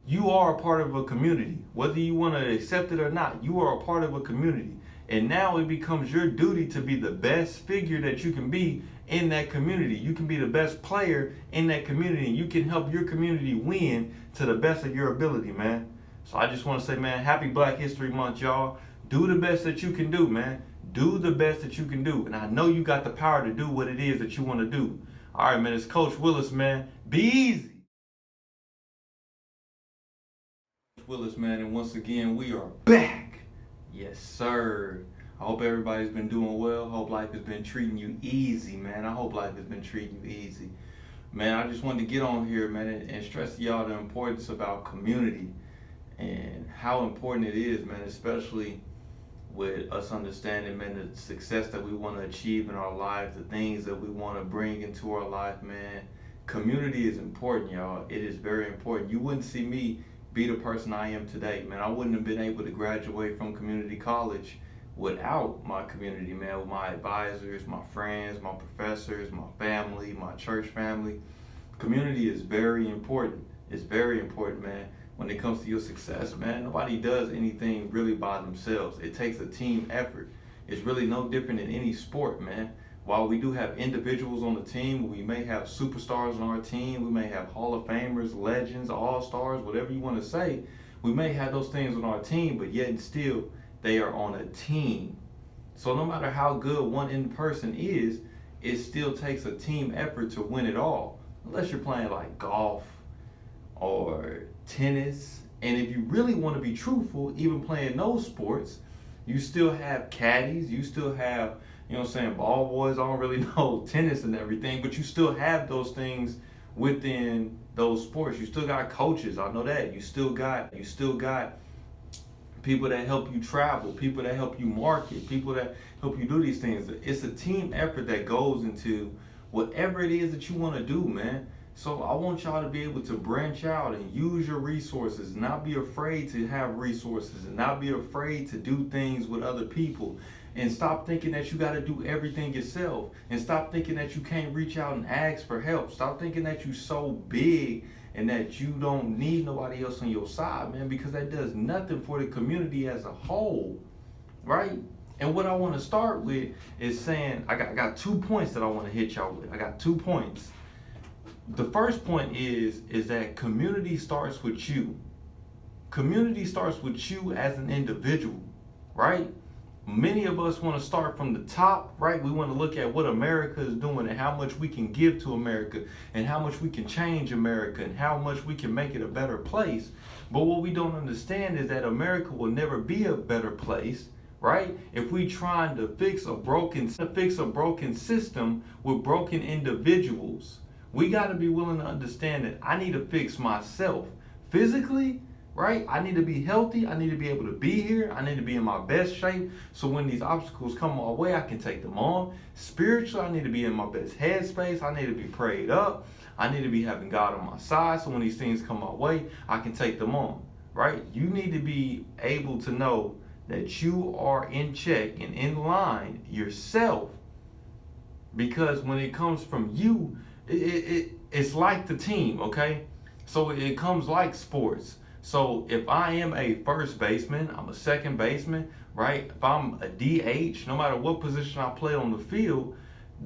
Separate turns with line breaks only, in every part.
You are a part of a community. Whether you want to accept it or not, you are a part of a community. And now it becomes your duty to be the best figure that you can be in that community. You can be the best player in that community, and you can help your community win to the best of your ability, man. So I just want to say, man, happy Black History Month, y'all. Do the best that you can do, man. Do the best that you can do. And I know you got the power to do what it is that you want to do. All right, man, it's Coach Williz, man. Be easy. Williz, man, and once again, we are back. Yes, sir. I hope everybody's been doing well. Hope life has been treating you easy, man. I hope life has been treating you easy. Man, I just wanted to get on here, man, and stress to y'all the importance about community and how important it is, man, especially with us understanding, man, the success that we want to achieve in our lives, the things that we want to bring into our life, man. Community is important, y'all. It is very important. You wouldn't see me be the person I am today, man. I wouldn't have been able to graduate from community college without my community, man, with my advisors, my friends, my professors, my family, my church family. Community is very important. It's very important, man. When it comes to your success, man, nobody does anything really by themselves. It takes a team effort. It's really no different in any sport, man. While we do have individuals on the team, we may have superstars on our team, we may have Hall of Famers, legends, all-stars, whatever you want to say. We may have those things on our team, but yet and still, they are on a team. So no matter how good one in person is, it still takes a team effort to win it all. Unless you're playing like golf or tennis. And if you really want to be truthful, even playing those sports, you still have caddies, you still have, you know what I'm saying, ball boys. I don't really know tennis and everything, but you still have those things within those sports. You still got coaches, I know that. You still got people that help you travel, people that help you market, people that help you do these things. It's a team effort that goes into whatever it is that you want to do, man. So I want y'all to be able to branch out and use your resources, not be afraid to have resources, and not be afraid to do things with other people. And stop thinking that you got to do everything yourself. And stop thinking that you can't reach out and ask for help. Stop thinking that you're so big and that you don't need nobody else on your side, man, because that does nothing for the community as a whole, right? And what I want to start with is saying, I got 2 points that I want to hit y'all with. I got 2 points. The first point is that community starts with you. Community starts with you as an individual, right? Many of us want to start from the top, right? We want to look at what America is doing and how much we can give to America and how much we can change America and how much we can make it a better place. But what we don't understand is that America will never be a better place, right? If we trying to fix a broken system with broken individuals. We got to be willing to understand that I need to fix myself physically, right? I need to be healthy. I need to be able to be here. I need to be in my best shape. So when these obstacles come my way, I can take them on. Spiritually, I need to be in my best headspace. I need to be prayed up. I need to be having God on my side. So when these things come my way, I can take them on, right? You need to be able to know that you are in check and in line yourself. Because when it comes from you, it's like the team, okay? So it comes like sports. So if I am a first baseman, I'm a second baseman, right? If I'm a DH, no matter what position I play on the field,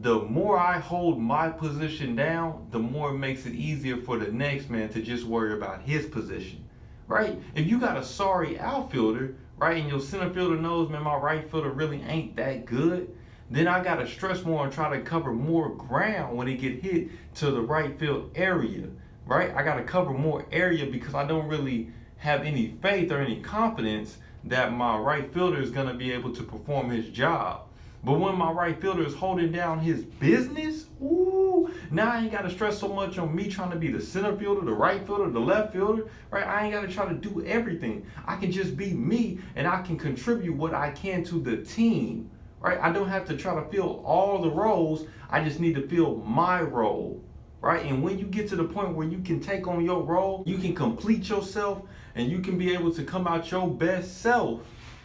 the more I hold my position down, the more it makes it easier for the next man to just worry about his position, right? If you got a sorry outfielder, right, and your center fielder knows, man, my right fielder really ain't that good, then I got to stress more and try to cover more ground when it get hit to the right field area, right? I got to cover more area because I don't really have any faith or any confidence that my right fielder is going to be able to perform his job. But when my right fielder is holding down his business, ooh, now I ain't got to stress so much on me trying to be the center fielder, the right fielder, the left fielder, right? I ain't got to try to do everything. I can just be me and I can contribute what I can to the team. Right? I don't have to try to fill all the roles. I just need to fill my role, right? And when you get to the point where you can take on your role, you can complete yourself, and you can be able to come out your best self,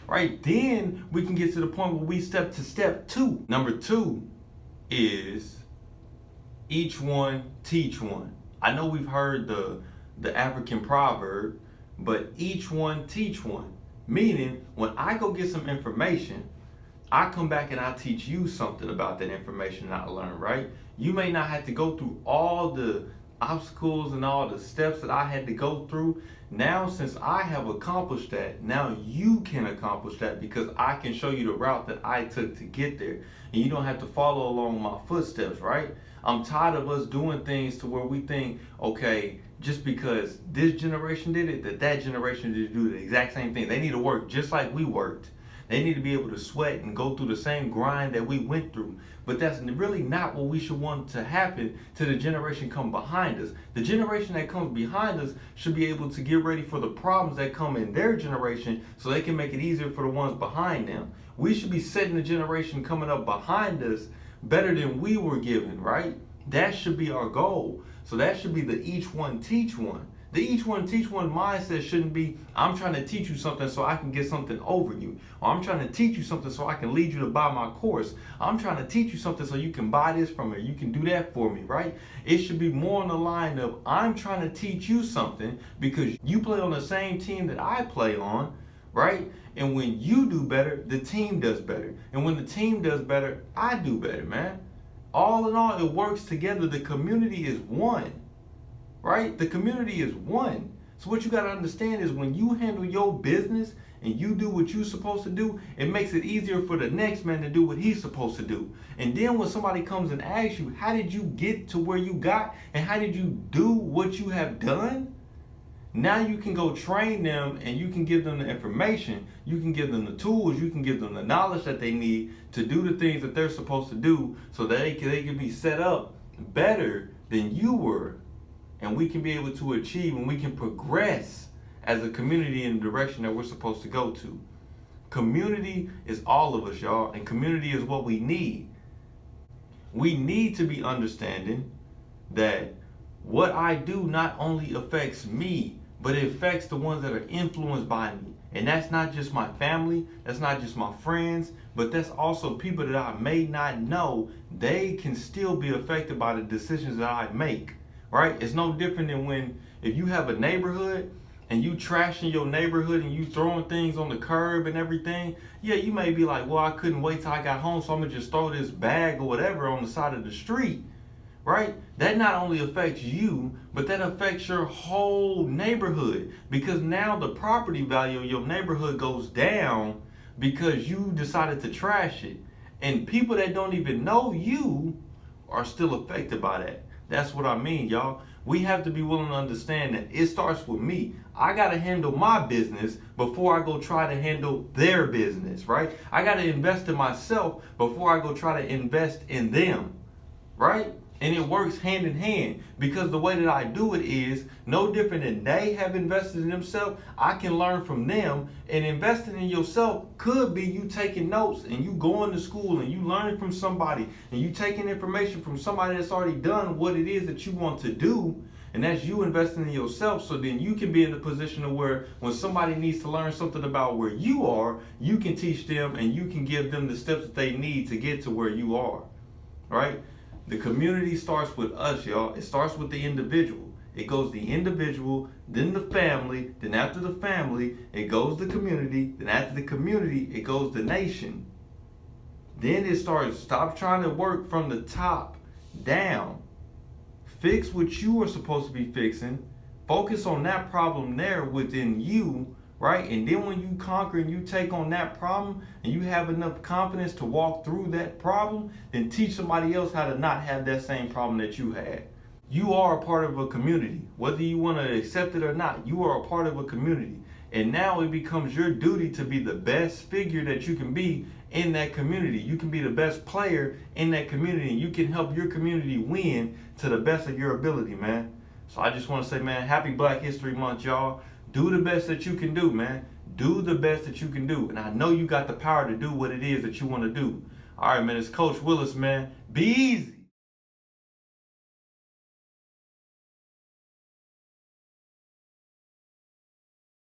right? Then we can get to the point where we step to step 2. Number 2 is each one teach one. I know we've heard the African proverb, but each one teach one. Meaning, when I go get some information, I come back and I teach you something about that information that I learned, right? You may not have to go through all the obstacles and all the steps that I had to go through. Now, since I have accomplished that, now you can accomplish that because I can show you the route that I took to get there. And you don't have to follow along my footsteps, right? I'm tired of us doing things to where we think, okay, just because this generation did it, that generation did do the exact same thing. They need to work just like we worked. They need to be able to sweat and go through the same grind that we went through. But that's really not what we should want to happen to the generation come behind us. The generation that comes behind us should be able to get ready for the problems that come in their generation so they can make it easier for the ones behind them. We should be setting the generation coming up behind us better than we were given, right? That should be our goal. So that should be the each one teach one. The each one teach one mindset shouldn't be, I'm trying to teach you something so I can get something over you. Or I'm trying to teach you something so I can lead you to buy my course. I'm trying to teach you something so you can buy this from me. You can do that for me, right? It should be more on the line of, I'm trying to teach you something because you play on the same team that I play on, right? And when you do better, the team does better. And when the team does better, I do better, man. All in all, it works together. The community is one. Right? The community is one. So what you got to understand is when you handle your business and you do what you're supposed to do, it makes it easier for the next man to do what he's supposed to do. And then when somebody comes and asks you, how did you get to where you got and how did you do what you have done? Now you can go train them and you can give them the information, you can give them the tools, you can give them the knowledge that they need to do the things that they're supposed to do so that they can be set up better than you were. And we can be able to achieve and we can progress as a community in the direction that we're supposed to go to. Community is all of us, y'all, and community is what we need. We need to be understanding that what I do not only affects me, but it affects the ones that are influenced by me. And that's not just my family, that's not just my friends, but that's also people that I may not know. They can still be affected by the decisions that I make. Right? It's no different than when if you have a neighborhood and you trashing your neighborhood and you throwing things on the curb and everything. Yeah, you may be like, well, I couldn't wait till I got home, so I'm gonna just throw this bag or whatever on the side of the street. Right? That not only affects you, but that affects your whole neighborhood because now the property value of your neighborhood goes down because you decided to trash it. And people that don't even know you are still affected by that. That's what I mean, y'all. We have to be willing to understand that it starts with me. I got to handle my business before I go try to handle their business, right? I got to invest in myself before I go try to invest in them, right? And it works hand in hand because the way that I do it is no different than they have invested in themselves. I can learn from them, and investing in yourself could be you taking notes and you going to school and you learning from somebody and you taking information from somebody that's already done what it is that you want to do. And that's you investing in yourself so then you can be in the position of where when somebody needs to learn something about where you are, you can teach them and you can give them the steps that they need to get to where you are, right? The community starts with us, y'all. It starts with the individual. It goes the individual, then the family, then after the family, it goes the community, then after the community, it goes the nation. Then it starts, stop trying to work from the top down. Fix what you are supposed to be fixing. Focus on that problem there within you, right? And then when you conquer and you take on that problem and you have enough confidence to walk through that problem, then teach somebody else how to not have that same problem that you had. You are a part of a community. Whether you want to accept it or not, you are a part of a community. And now it becomes your duty to be the best figure that you can be in that community. You can be the best player in that community and you can help your community win to the best of your ability, man. So I just want to say, man, happy Black History Month, y'all. Do the best that you can do, man. Do the best that you can do. And I know you got the power to do what it is that you want to do. All right, man, it's Coach Williz, man. Be easy.